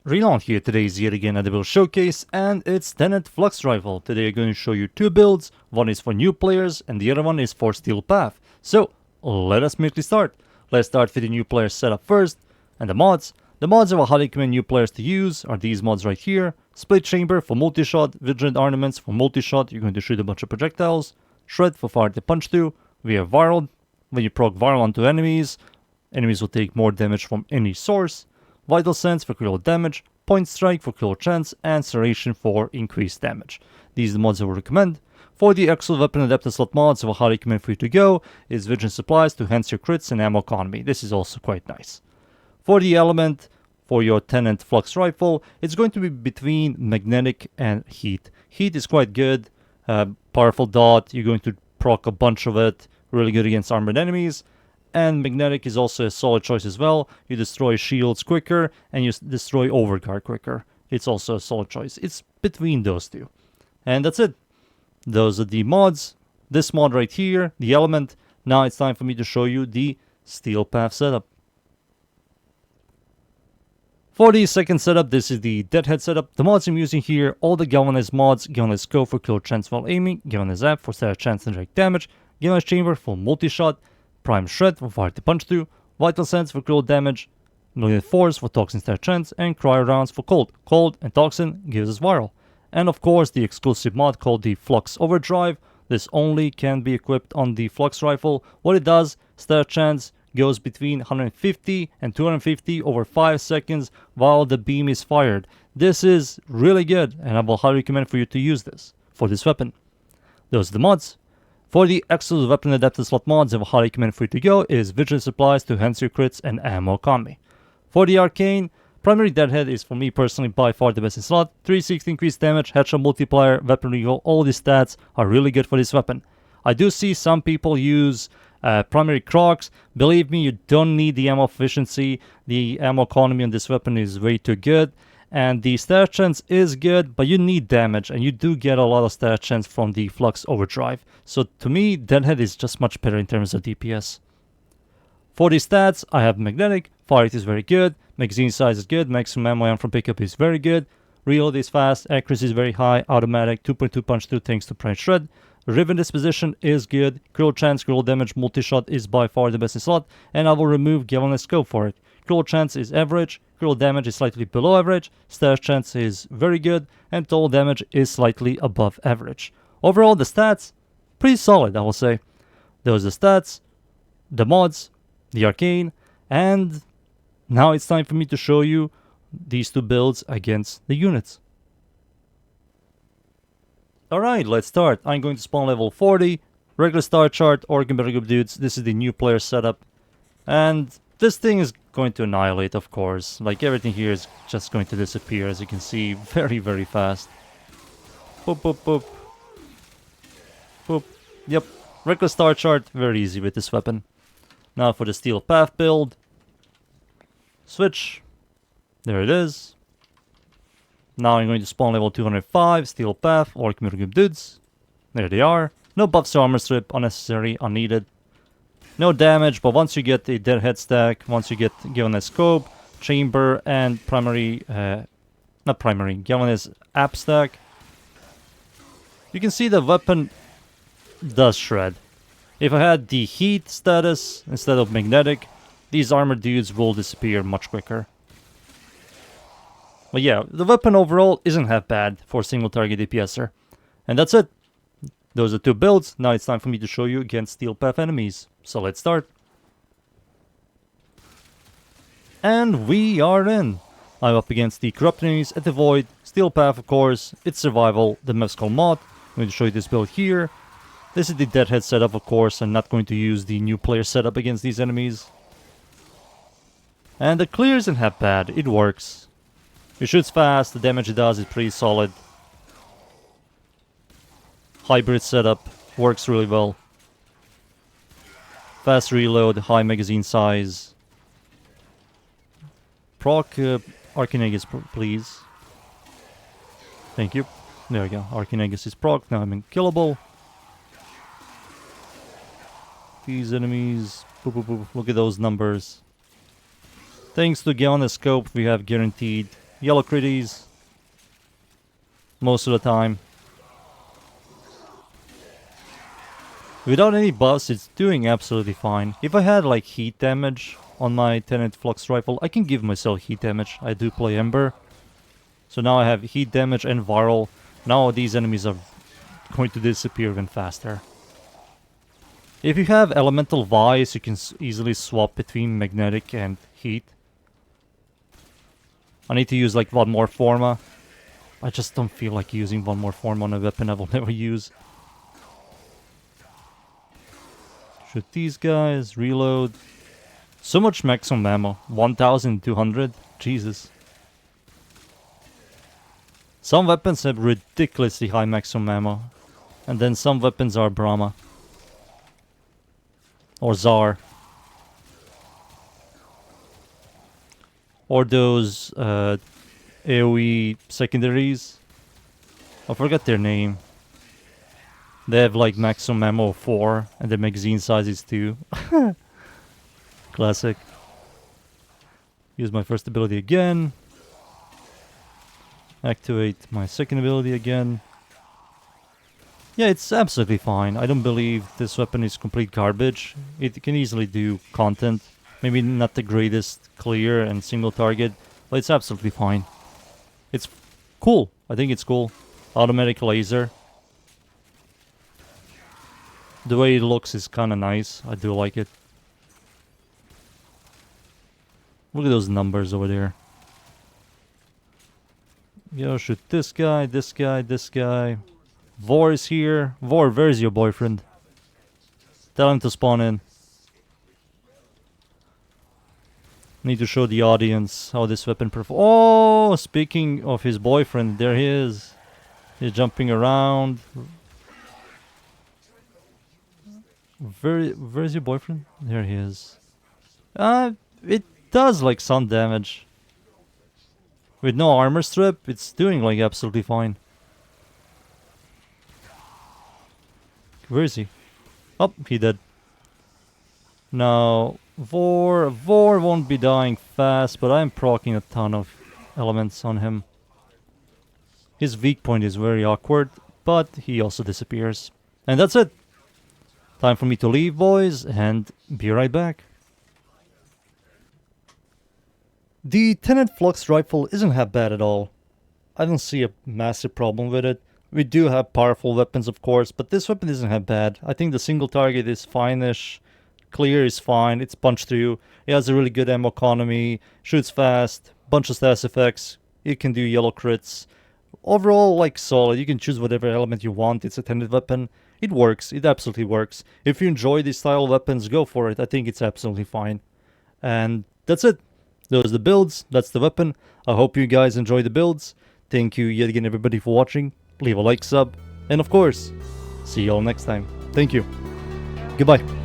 Relaunch here. Today is yet again a build showcase, and it's Tenet Flux rifle. Today I'm going to show you two builds. One is for new players and the other one is for Steel Path. So let us immediately start. Let's start with the new player setup first. And the mods. The mods I will highly recommend new players to use are these mods right here. Split Chamber for multi-shot, Vigilant Ornaments for multi-shot, you're going to shoot a bunch of projectiles. Shred for fire to punch through. We have Viral. When you proc Viral onto enemies, enemies will take more damage from any source. Vital Sense for critical damage, Point Strike for critical chance, and Serration for increased damage. These are the mods I will recommend. For the Excellent Weapon Adapted Slot mods I will highly recommend for you to go is Vision Supplies to enhance your crits and ammo economy. This is also quite nice. For the element for your Tenet Flux rifle, it's going to be between Magnetic and Heat. Heat is quite good, powerful dot, you're going to proc a bunch of it, really good against armored enemies. And Magnetic is also a solid choice as well. You destroy shields quicker and you destroy overguard quicker. It's also a solid choice. It's between those two. And that's it. Those are the mods. This mod right here, the element. Now it's time for me to show you the Steel Path setup. For the second setup, this is the Deadhead setup. The mods I'm using here, all the Galvanized mods. Galvanized Scope for kill chance while aiming. Galvanized Zap for static chance and direct damage. Galvanized Chamber for multi-shot. Prime Shred for fire to punch through, Vital Sense for critical damage, Malignant Force for toxin stat chance, and Cryo Rounds for cold. Cold and toxin gives us viral. And of course the exclusive mod called the Flux Overdrive. This only can be equipped on the Flux rifle. What it does, stat chance goes between 150 and 250 over 5 seconds while the beam is fired. This is really good and I will highly recommend for you to use this for this weapon. Those are the mods. For the Excellent Weapon Adapted Slot mods I will highly recommend for you to go is Vigilant Supplies to enhance your crits and ammo economy. For the Arcane, Primary Deadhead is for me personally by far the best in slot. 360 increased damage, headshot multiplier, weapon reroll, all these stats are really good for this weapon. I do see some people use Primary Crocs. Believe me, you don't need the ammo efficiency. The ammo economy on this weapon is way too good. And the stat chance is good, but you need damage, and you do get a lot of stat chance from the Flux Overdrive. So to me, Deadhead is just much better in terms of DPS. For the stats, I have Magnetic, Fire rate is very good, magazine size is good, maximum ammo from pickup is very good, reload is fast, accuracy is very high, automatic, 2.2 punch through thanks to Prime Shred. Riven Disposition is good, critical chance, critical damage, multi-shot is by far the best in slot, and I will remove Galvanized Scope for it. Critical chance is average, critical damage is slightly below average, stash chance is very good, and total damage is slightly above average. Overall, the stats, pretty solid, I will say. Those are the stats, the mods, the Arcane, and now it's time for me to show you these two builds against the units. Alright, let's start. I'm going to spawn level 40, regular star chart, Organ Battle Group dudes. This is the new player setup. And this thing is going to annihilate, of course. Like, everything here is just going to disappear, as you can see, very, very fast. Boop, boop, boop. Boop. Yep. Regular star chart, very easy with this weapon. Now for the Steel Path build. Switch. There it is. Now I'm going to spawn level 205, Steel Path, Orc Battle Group dudes. There they are. No buffs to armor strip, unnecessary, unneeded. No damage, but once you get the Deadhead stack, once you get Galvanized Scope, Chamber, and Galvanized App stack, you can see the weapon does shred. If I had the Heat status instead of Magnetic, these armored dudes will disappear much quicker. But yeah, the weapon overall isn't half bad for a single target DPSer. And that's it. Those are two builds. Now it's time for me to show you against Steel Path enemies. So let's start. And we are in. I'm up against the Corrupt enemies at the Void. Steel Path, of course. It's survival. The map's called mod. I'm going to show you this build here. This is the Deadhead setup, of course. I'm not going to use the new player setup against these enemies. And the clear isn't half bad. It works. It shoots fast. The damage it does is pretty solid. Hybrid setup. Works really well. Fast reload, high magazine size. Proc Arcane, please. Thank you. There we go. Arcane is proc. Now I'm unkillable. These enemies. Boop, boop, boop. Look at those numbers. Thanks to Galvanized Scope, we have guaranteed yellow critties most of the time. Without any buffs, it's doing absolutely fine. If I had like heat damage on my Tenet Flux rifle, I can give myself heat damage. I do play Ember. So now I have heat damage and viral. Now these enemies are going to disappear even faster. If you have Elemental Vice, you can easily swap between magnetic and heat. I need to use like one more Forma. I just don't feel like using one more Forma on a weapon I will never use. Shoot these guys, reload. So much maximum ammo, 1200, Jesus. Some weapons have ridiculously high maximum ammo. And then some weapons are Brahma. Or Tsar. Or those AoE secondaries. I forgot their name. They have like maximum ammo of 4 and the magazine size is 2. Classic. Use my first ability again. Activate my second ability again. Yeah, it's absolutely fine. I don't believe this weapon is complete garbage. It can easily do content. Maybe not the greatest clear and single target, but it's absolutely fine. It's cool. I think it's cool. Automatic laser. The way it looks is kind of nice. I do like it. Look at those numbers over there. Yo, shoot this guy, this guy, this guy. Vor is here. Vor, where's your boyfriend? Tell him to spawn in. Need to show the audience how this weapon performs. Oh, speaking of his boyfriend, there he is. He's jumping around. Where's your boyfriend? There he is. It does like some damage. With no armor strip, it's doing like absolutely fine. Where is he? Oh, he dead. Now, Vor won't be dying fast, but I'm proccing a ton of elements on him. His weak point is very awkward, but he also disappears. And that's it. Time for me to leave, boys, and be right back. The Tenet Flux rifle isn't that bad at all. I don't see a massive problem with it. We do have powerful weapons, of course, but this weapon isn't that bad. I think the single target is fine-ish. Clear is fine, it's punch through. It has a really good ammo economy, shoots fast, bunch of status effects. It can do yellow crits. Overall, like, solid. You can choose whatever element you want. It's a Tenet weapon. It works. It absolutely works. If you enjoy these style of weapons, go for it. I think it's absolutely fine. And that's it. Those are the builds. That's the weapon. I hope you guys enjoy the builds. Thank you yet again, everybody, for watching. Leave a like, sub, and of course, see you all next time. Thank you. Goodbye.